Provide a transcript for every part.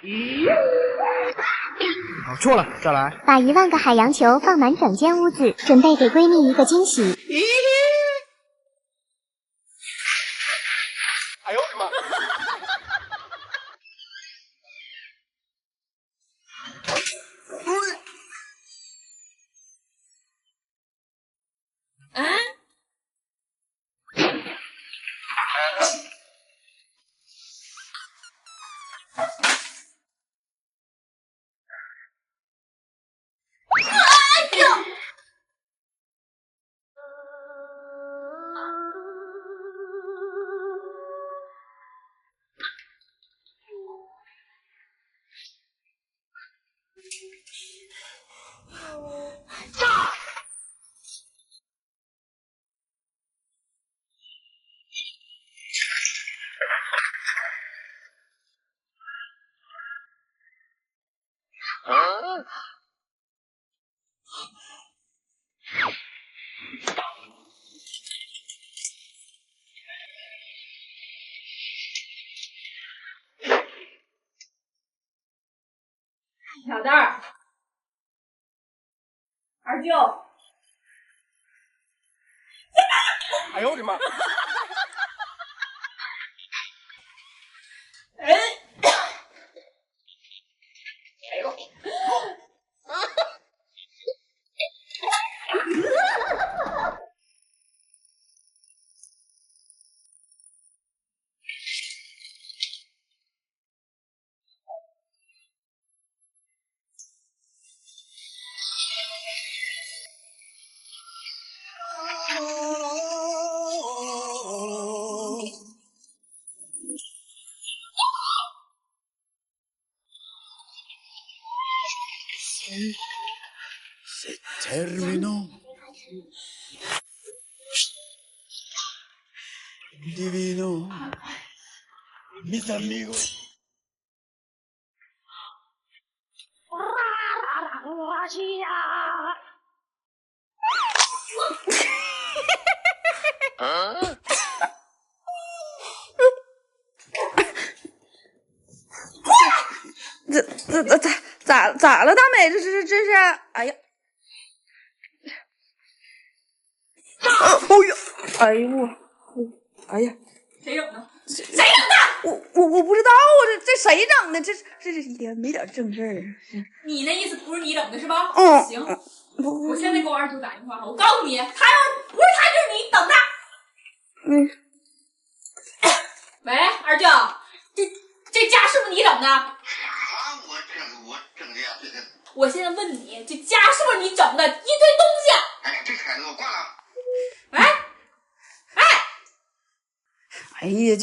哦，错了，再来。把10000个海洋球放满整间屋子，准备给闺蜜一个惊喜。哎呦我的妈！小蛋儿，二舅，哎呦我的妈！哎，哎呦！Se terminó. Divino. Mis amigos. 咋了，大美？这是？哎呀！哎呦我！哎呀！谁整的？谁整的？我不知道啊，这谁整的？这一天没点正事儿。你那意思不是你整的是吧？嗯，行，我现在给我二舅打电话，我告诉你，他要不是他就是你整的。喂，二舅，这家是不是你整的？啥？我整的呀？我现在问你，这家是不是你整的？一堆东西。哎，这孩子我挂了。喂，哎呀，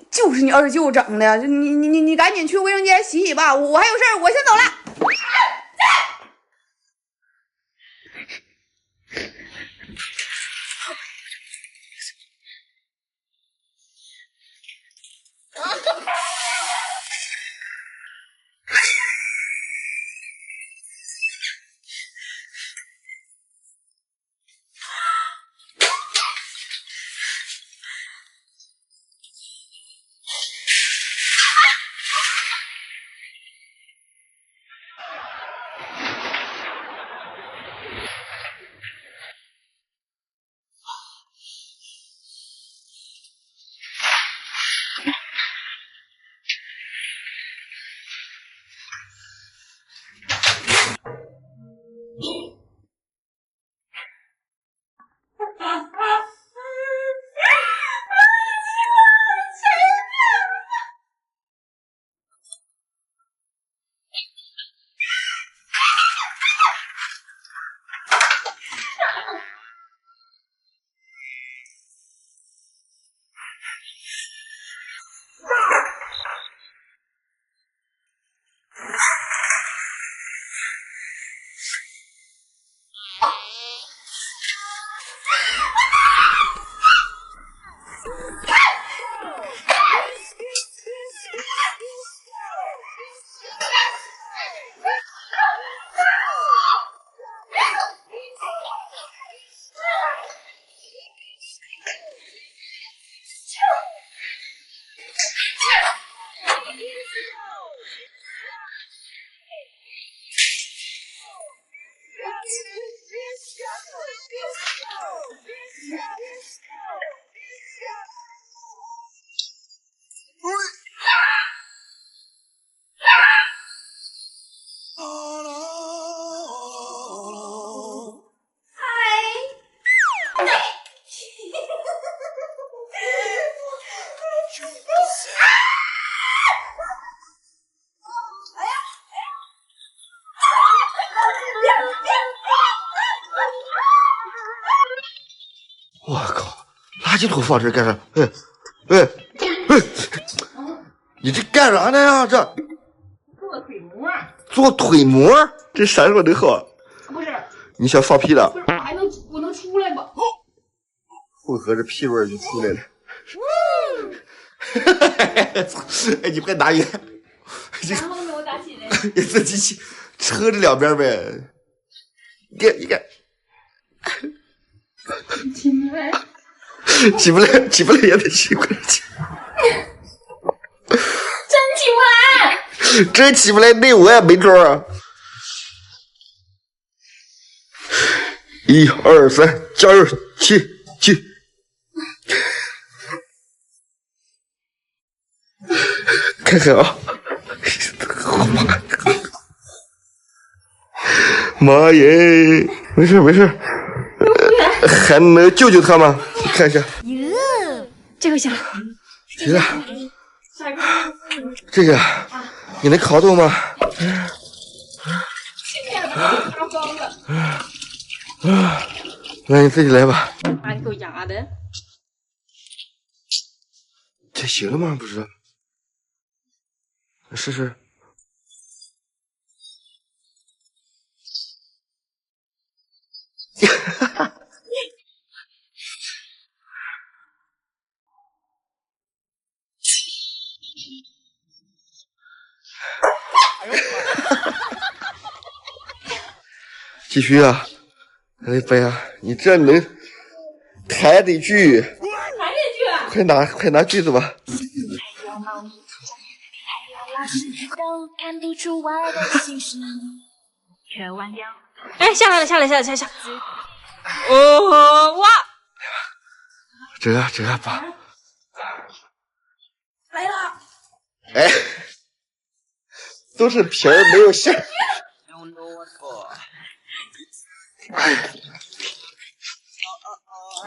就是你二舅整的，你赶紧去卫生间洗洗吧，我还有事儿，我先走了。我靠，垃圾桶放这干啥？哎，你这干啥呢呀？这做腿膜。做腿膜，这啥时候能好？不是，你想放屁了？不是，我能出来吗？混合着屁味就出来了。哎，你快拿烟，然后呢，我咋起来？你自己撑着两边呗。你看，起不来，起不来也得起过来起。真起不来，真起不来，那我也没招啊。1、2、3，加油，起！看看啊，妈耶，没事，还能救救他吗？你看一下，这个行，行了，这个你能扛动吗？那你自己来吧。把你给我压的。这行了吗？不知道，试试。继续啊！哎呀，你这能抬得去？快拿锯子吧！哎，下来了！哦，哇！折吧！来了！哎，都是皮儿，没有馅儿。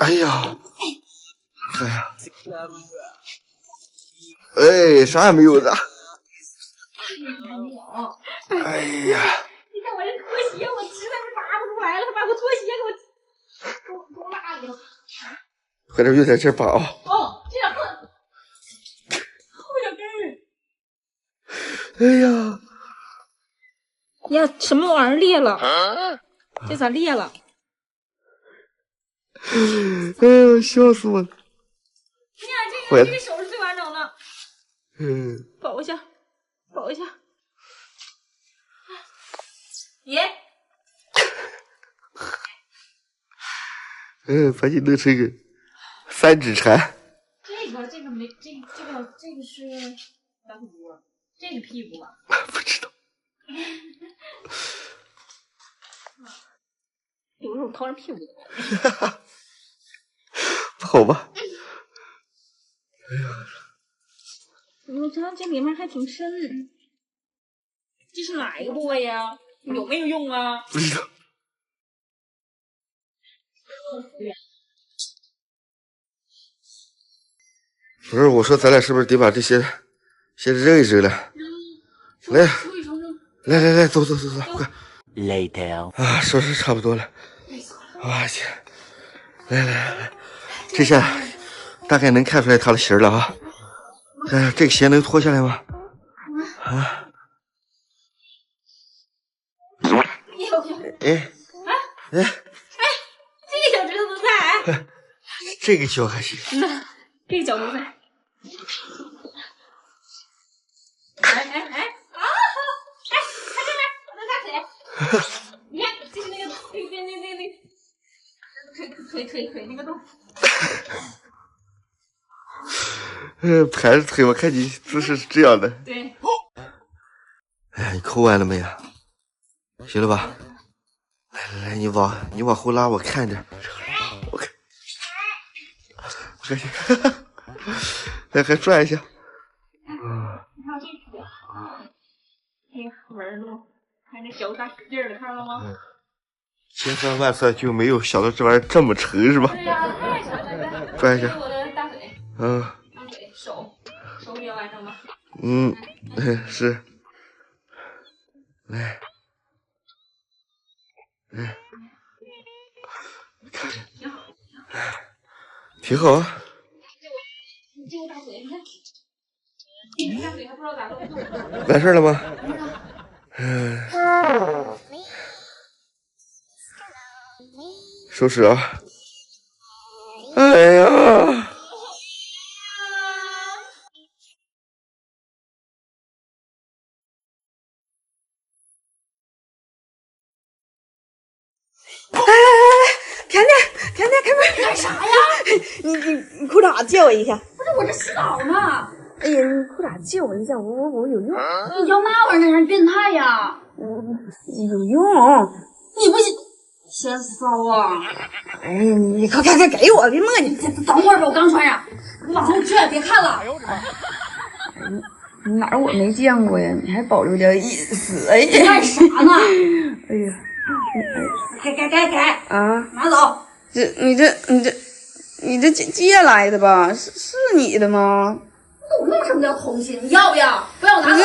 哎呀！哎，啥也没有的。哎呀！你看我这拖鞋，我实在是拔不出来了，他把我拖鞋给我拉里头。快点又在这拔啊！哦，这样后脚跟儿。哎呀！呀，什么玩意儿裂了？这咋裂了？哎呀，笑死我了！你看这个手是最完整的。保一下。爷。把你弄成个3指禅。这个没这个是小土锅，这是屁股吧？不知道。有时候掏人屁股。好吧。哎呀，我觉得这里面还挺深。这是哪一个部位呀？有没有用啊？不知道。不是，我说咱俩是不是得把这些先扔一扔了？来，走，快 ！Later 啊，收拾差不多了。我去，来，这下大概能看出来他的型了啊。这个鞋能脱下来吗？啊？哎，这个脚趾头都在。这个脚还行。这个脚都在。哎！看这边，我在大腿。你看，这是那个腿那个洞。盘着腿，我看你姿势是这样的。对。抠完了没呀？行了吧？来，你往后拉，我看着。我看，来还转一下。门路，看那脚咋使劲了，看了吗？千算万算就没有想到这玩意儿这么沉，是吧？对呀，太沉了。转一下。我的大腿。大腿，手比较完整吧？是。来，看着，挺好啊。你借我大腿，你看，你大腿还不知道咋弄。完事了吗？收拾啊！哎呀！甜甜，开门！干啥呀？你裤衩借我一下。不是我这洗澡呢。哎呀，你裤衩借我一下，我有用。你要那玩意儿干啥？变态呀！有用。你不行，嫌骚啊！哎，你快给我，别磨叽。等会儿吧，我刚穿上。你往后退，别看了。哎呦我的妈！哪儿我没见过呀？你还保留点隐私？哎，你干啥呢？哎呀，给啊！拿走。你这借来的吧？是你的吗？我弄什么叫偷心？你要不要？不要我拿走。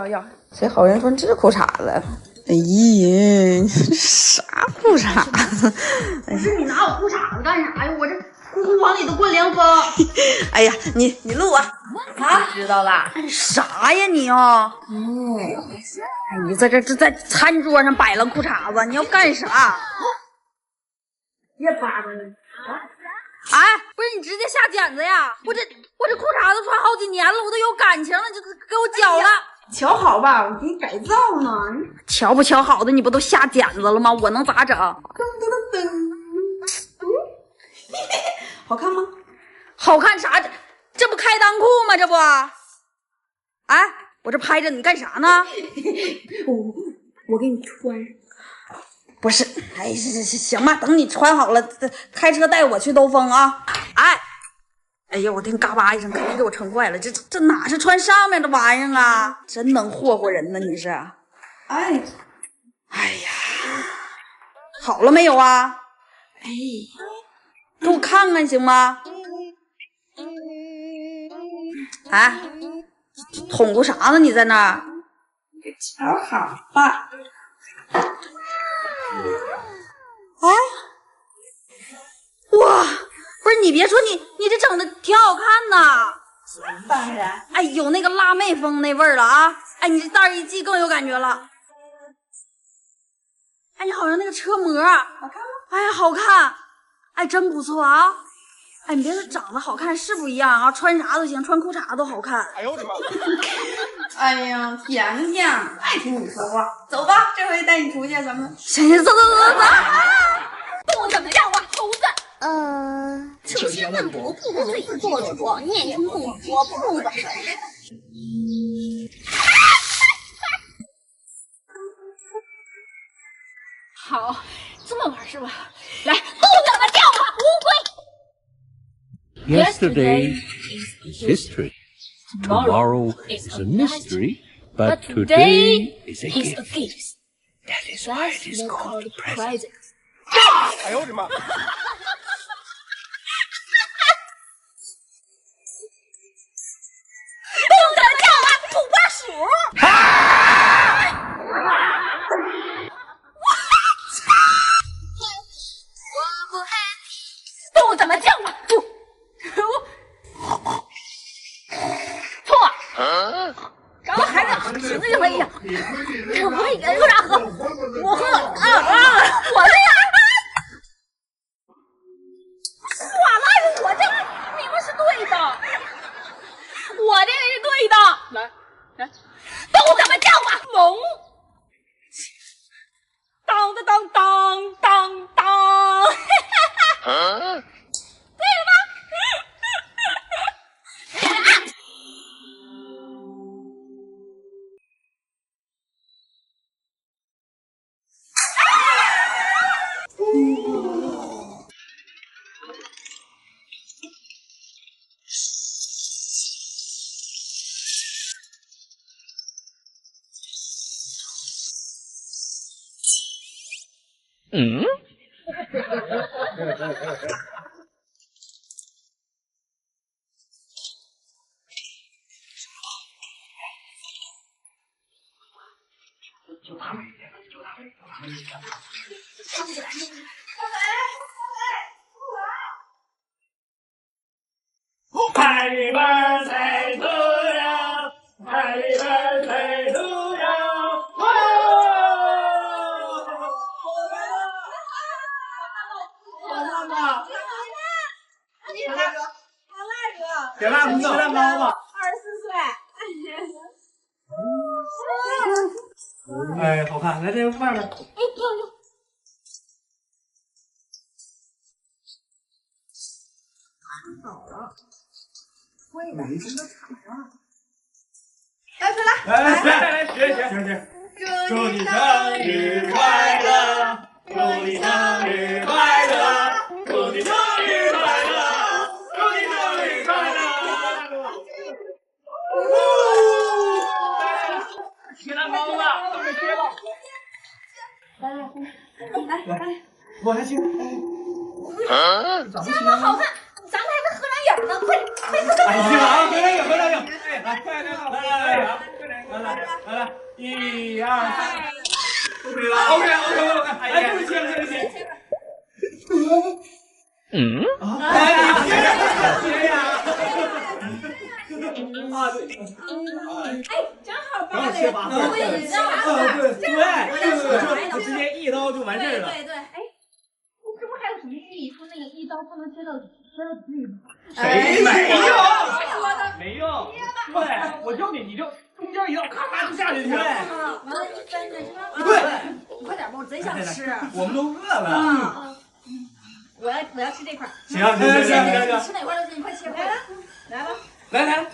要！谁好人穿这裤衩子？哎呀，啥裤衩子？不是你拿我裤衩子干啥呀？我这呼往里头灌凉风。哎呀，你录啊！啊，知道了。啥呀你啊？哎，你在餐桌上摆了裤衩子，你要干啥？别叭叭了！哎，不是你直接下剪子呀？我这裤衩子穿好几年了，我都有感情了，就给我绞了。瞧好吧，我给你改造呢。瞧不瞧好的，你不都下剪子了吗？我能咋整？好看吗？好看啥？这不开裆裤吗？这不？哎，我这拍着你干啥呢？我给你穿上。不是，哎，行吧，等你穿好了，开车带我去兜风啊！哎呀，我听嘎巴一声，肯定给我撑坏了。这哪是穿上面的玩意儿啊？真能霍霍人呢，你是？哎呀，好了没有啊？哎，给我看看行吗？哎，捅咕啥呢？你在那儿？瞧好吧。哎，哇，不是你别说你这整的挺好看呐。当然。哎，有那个辣妹风那味儿了啊！哎，你这袋儿一系更有感觉了。哎，你好像那个车模，好看吗？哎呀，好看！哎，真不错啊！哎，你别说长得好看是不一样啊，穿啥都行，穿裤衩都好看。哎呦我的妈！哎呀，甜甜，爱听你说话。走吧，这回带你出去，咱们。行，走。动物怎么样啊，猴子？求仙问卜，不如自作主，念经供佛，不的事。好，这么玩是吧？来，动物怎么叫啊？乌龟。Yesterday is history. Tomorrow is a mystery. But today is a gift. That is why it is called present. 哎呦我的妈！动物怎么叫啊？土拨鼠。动物怎么叫啊？错。长得还跟瓶子上一样。我不会给有啥喝？我喝我的呀！耍赖，我这明明是对的，我这个是对的。来，动物怎么叫啊？龙。当当当当当当。对了吧？嗯。Happy birthday to you! Happy birthday to you! 点蜡烛，吃蛋糕吧。24岁。哎，好看，来这个外面。哎，漂亮。看早了。我以为真的惨了。来，学。祝你生日快乐！祝你生日快乐！祝你生日快乐！祝你生日快乐！吃蛋糕吧，都没吃了。来，我来吃。这么好看，咱们还能合张影呢，快！哎，行啊，合张影。哎，来，快点，来，1、2、3，都可以了。OK，来，这个切。嗯。哎，你切呀！哎，正好刚好切8份。对，我直接一刀就完事儿了。对，哎，这不还有什么寓意？说那个一刀不能切到嘴里吗？谁没用？对，我教你就中间一刀，咔咔就下进去了。完了，一分的是吧？对，你快点吧，我贼想吃。我们都饿了。我要吃这块。行，你吃哪块都行，你快切块。来吧。来。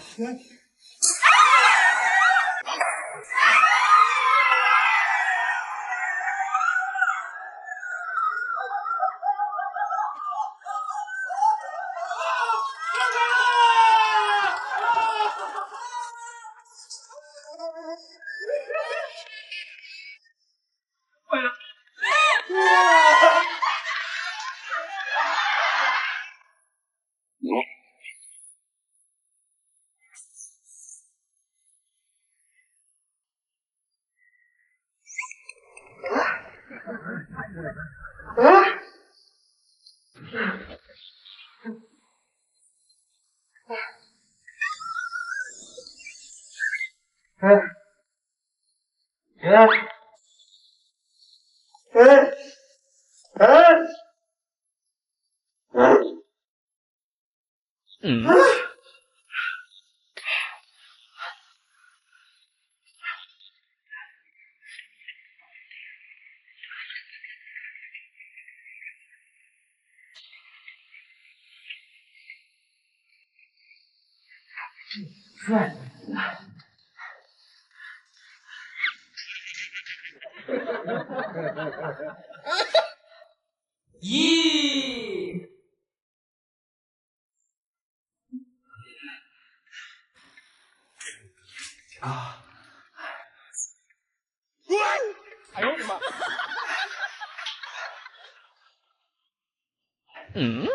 哎呦我的妈！嗯。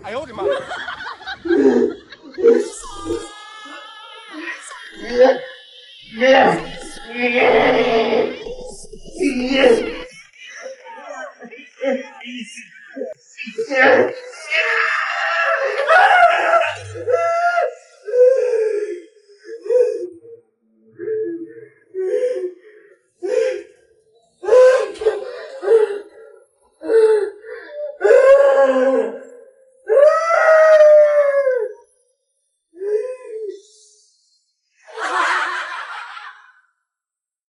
哎呦我的妈！